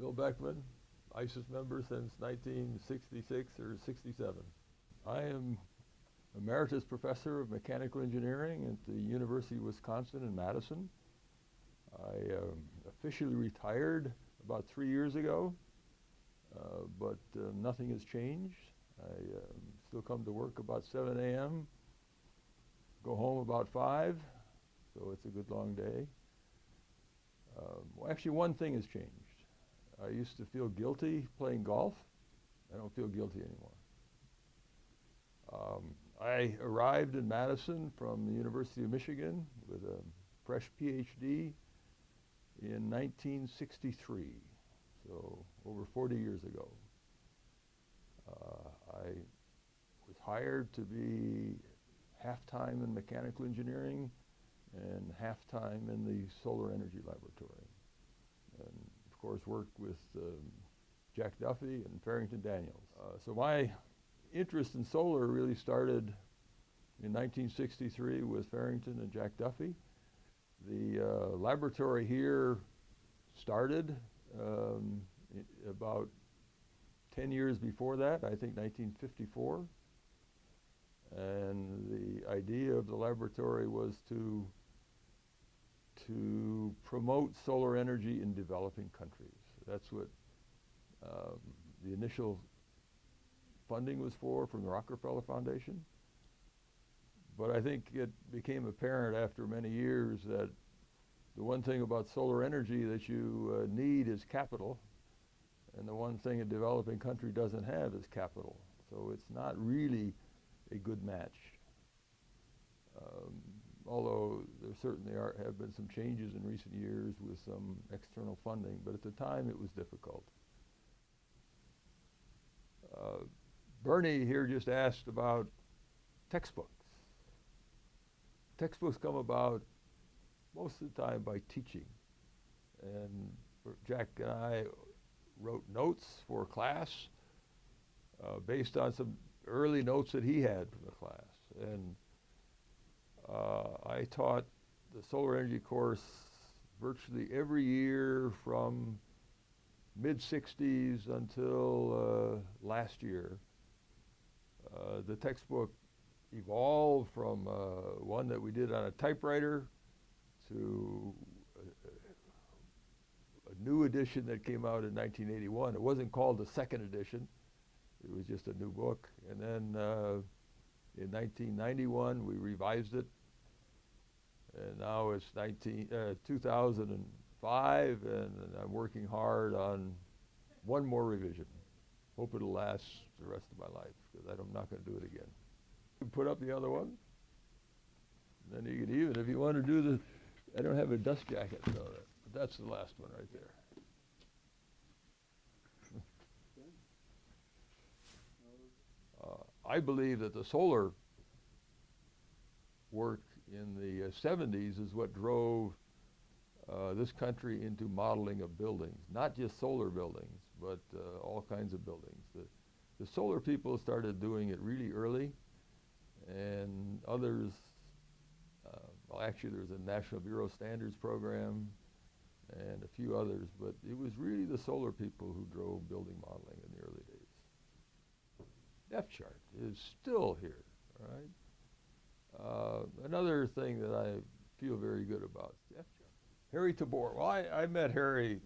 Bill Beckman, ISES member since 1966 or 67. I am Emeritus Professor of Mechanical Engineering at the University of Wisconsin in Madison. I officially retired about 3 years ago, but nothing has changed. I still come to work about 7 a.m., go home about 5, so it's a good long day. Well, actually, one thing has changed. I used to feel guilty playing golf. I don't feel guilty anymore. I arrived in Madison from the University of Michigan with a fresh PhD in 1963, so over 40 years ago. I was hired to be half-time in mechanical engineering and half-time in the solar energy laboratory. And of course worked with Jack Duffy and Farrington Daniels. So my interest in solar really started in 1963 with Farrington and Jack Duffy. The laboratory here started about 10 years before that, I think 1954. And the idea of the laboratory was to promote solar energy in developing countries. That's what the initial funding was for from the Rockefeller Foundation. But I think it became apparent after many years that the one thing about solar energy that you need is capital, and the one thing a developing country doesn't have is capital. So it's not really a good match. Although there certainly have been some changes in recent years with some external funding, but at the time it was difficult. Bernie here just asked about textbooks. Textbooks come about most of the time by teaching. And Jack and I wrote notes for class based on some early notes that he had from the class. And I taught the solar energy course virtually every year from mid-60s until last year. The textbook evolved from one that we did on a typewriter to a new edition that came out in 1981. It wasn't called the second edition. It was just a new book. And then in 1991, we revised it. And now it's 2005, and I'm working hard on one more revision. Hope it'll last the rest of my life, because I'm not going to do it again. Put up the other one. Then you can even, if you want to do the, I don't have a dust jacket, so but that's the last one right there. I believe that the solar work in the 70s is what drove this country into modeling of buildings, not just solar buildings, but all kinds of buildings. The solar people started doing it really early, and others, well actually there's a National Bureau of Standards program and a few others, but it was really the solar people who drove building modeling in the early days. Depth chart is still here, right? Another thing that I feel very good about is depth chart. Harry Tabora. Well, I met Harry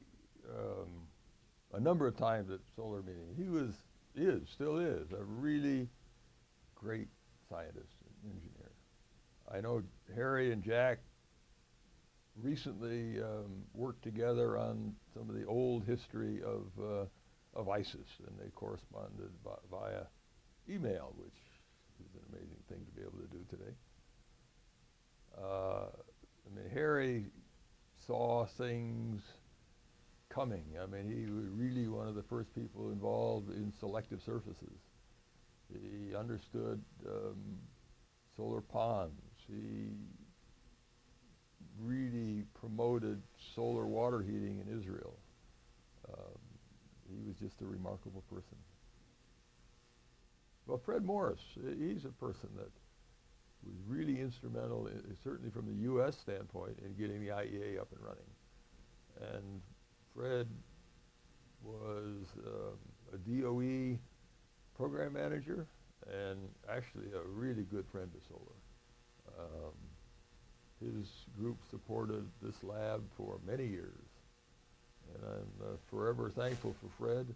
a number of times at solar meetings. He still is a really great scientist and engineer. I know Harry and Jack recently worked together on some of the old history of ISIS, and they corresponded via email, which is an amazing thing to be able to do today. I mean, Harry saw things coming. I mean, he was really one of the first people involved in selective surfaces. He understood solar ponds. He really promoted solar water heating in Israel. He was just a remarkable person. Well, Fred Morris, he's a person that was really instrumental, certainly from the U.S. standpoint, in getting the IEA up and running. And Fred was a DOE program manager and actually a really good friend of solar. His group supported this lab for many years, and I'm forever thankful for Fred.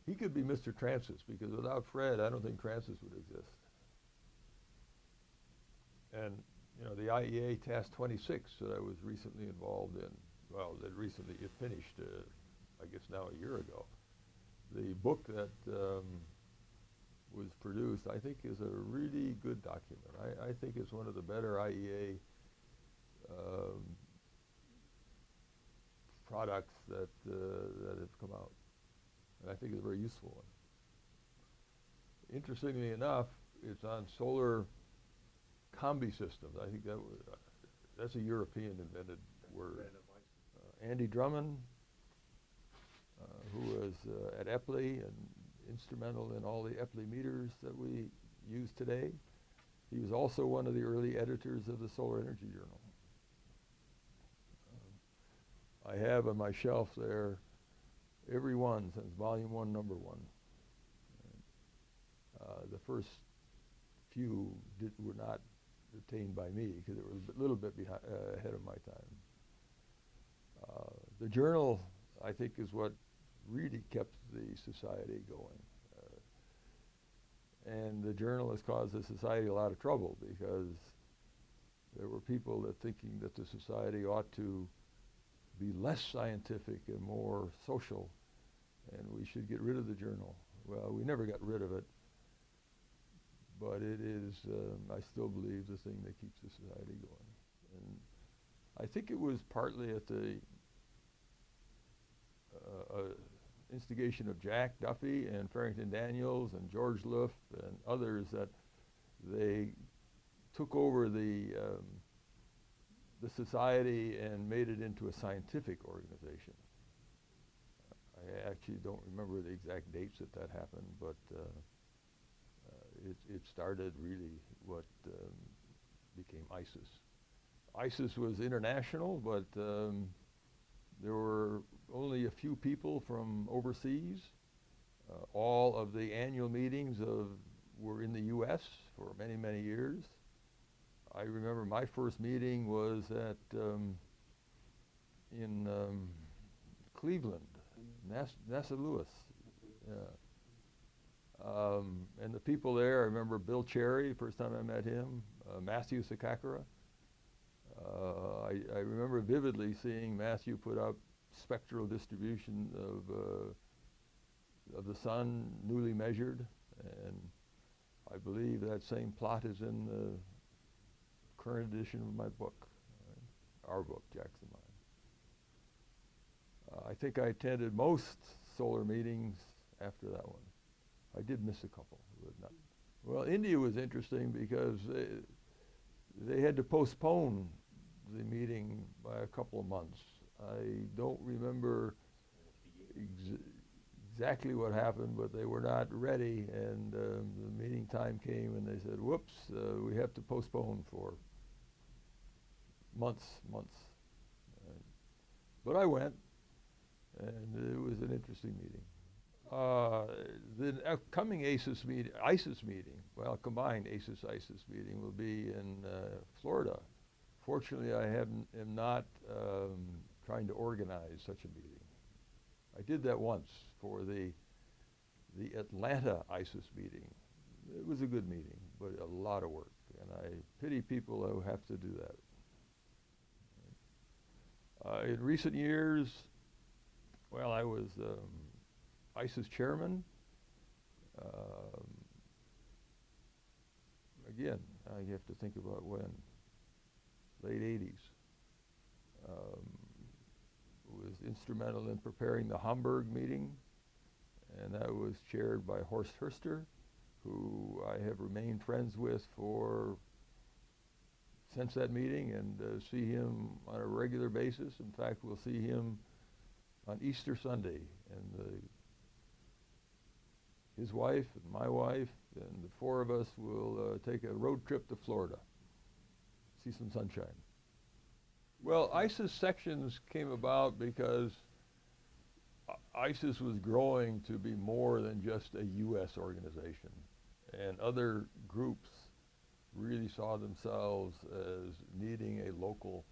He could be Mr. Transis, because without Fred, I don't think Transis would exist. And you know, the IEA Task 26 that I was recently involved in, well, that recently it finished, I guess now a year ago. The book that was produced, I think, is a really good document. I think it's one of the better IEA products that have come out, and I think it's a very useful one. Interestingly enough, it's on solar combi systems. I think that's a European invented word. Andy Drummond, who was at Epley and instrumental in all the Epley meters that we use today. He was also one of the early editors of the Solar Energy Journal. I have on my shelf there every one since volume 1, number 1. The first few were not obtained by me because it was a little bit ahead of my time. The journal, I think, is what really kept the society going. And the journal has caused the society a lot of trouble because there were people that thinking that the society ought to be less scientific and more social, and we should get rid of the journal. Well, we never got rid of it, but it is, I still believe, the thing that keeps the society going. And I think it was partly at the instigation of Jack Duffy and Farrington Daniels and George Luft and others that they took over the society and made it into a scientific organization. I actually don't remember the exact dates that happened, but it started really what became ISES. ISES was international, but there were only a few people from overseas. All of the annual meetings were in the US for many, many years. I remember my first meeting was at in Cleveland, NASA Lewis. Yeah. And the people there, I remember Bill Cherry, first time I met him, Matthew Sakakura. I remember vividly seeing Matthew put up spectral distribution of the sun, newly measured, and I believe that same plot is in the current edition of my book, our book, Jackson Mine. I think I attended most solar meetings after that one. I did miss a couple, but not. Well, India was interesting because they had to postpone the meeting by a couple of months. I don't remember exactly what happened, but they were not ready, and the meeting time came and they said, whoops, we have to postpone for months. But I went, and it was an interesting meeting. The upcoming ISES meeting, well, combined ISES meeting will be in Florida. Fortunately, I am not trying to organize such a meeting. I did that once for the Atlanta ISES meeting. It was a good meeting, but a lot of work, and I pity people who have to do that. In recent years, well, I was ISES chairman. Again, I have to think about when. Late 80s. Was instrumental in preparing the Hamburg meeting, and that was chaired by Horst Herster, who I have remained friends with since that meeting, and see him on a regular basis. In fact, we'll see him on Easter Sunday, and his wife and my wife and the four of us will take a road trip to Florida, see some sunshine. Well, ISES sections came about because ISIS was growing to be more than just a U.S. organization, and other groups really saw themselves as needing a local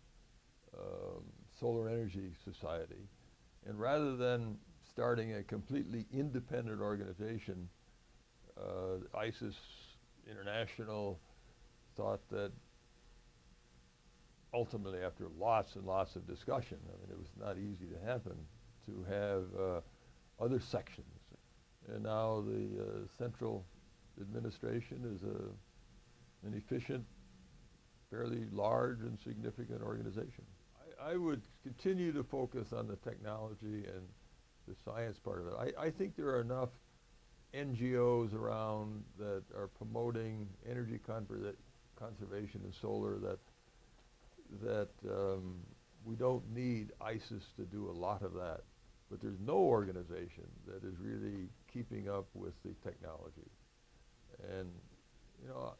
solar energy society. And rather than starting a completely independent organization, ISIS International thought that ultimately, after lots and lots of discussion, I mean, it was not easy to happen, to have other sections. And now the central administration is an efficient, fairly large and significant organization. I would continue to focus on the technology and the science part of it. I think there are enough NGOs around that are promoting energy conservation and solar that we don't need ISIS to do a lot of that. But there's no organization that is really keeping up with the technology. And, you know,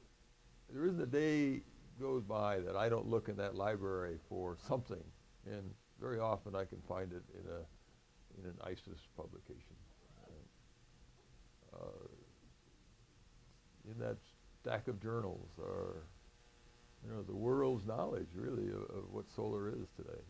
there isn't a day goes by that I don't look in that library for something, and very often I can find it in an ISIS publication. In that stack of journals are, you know, the world's knowledge, really, of what solar is today.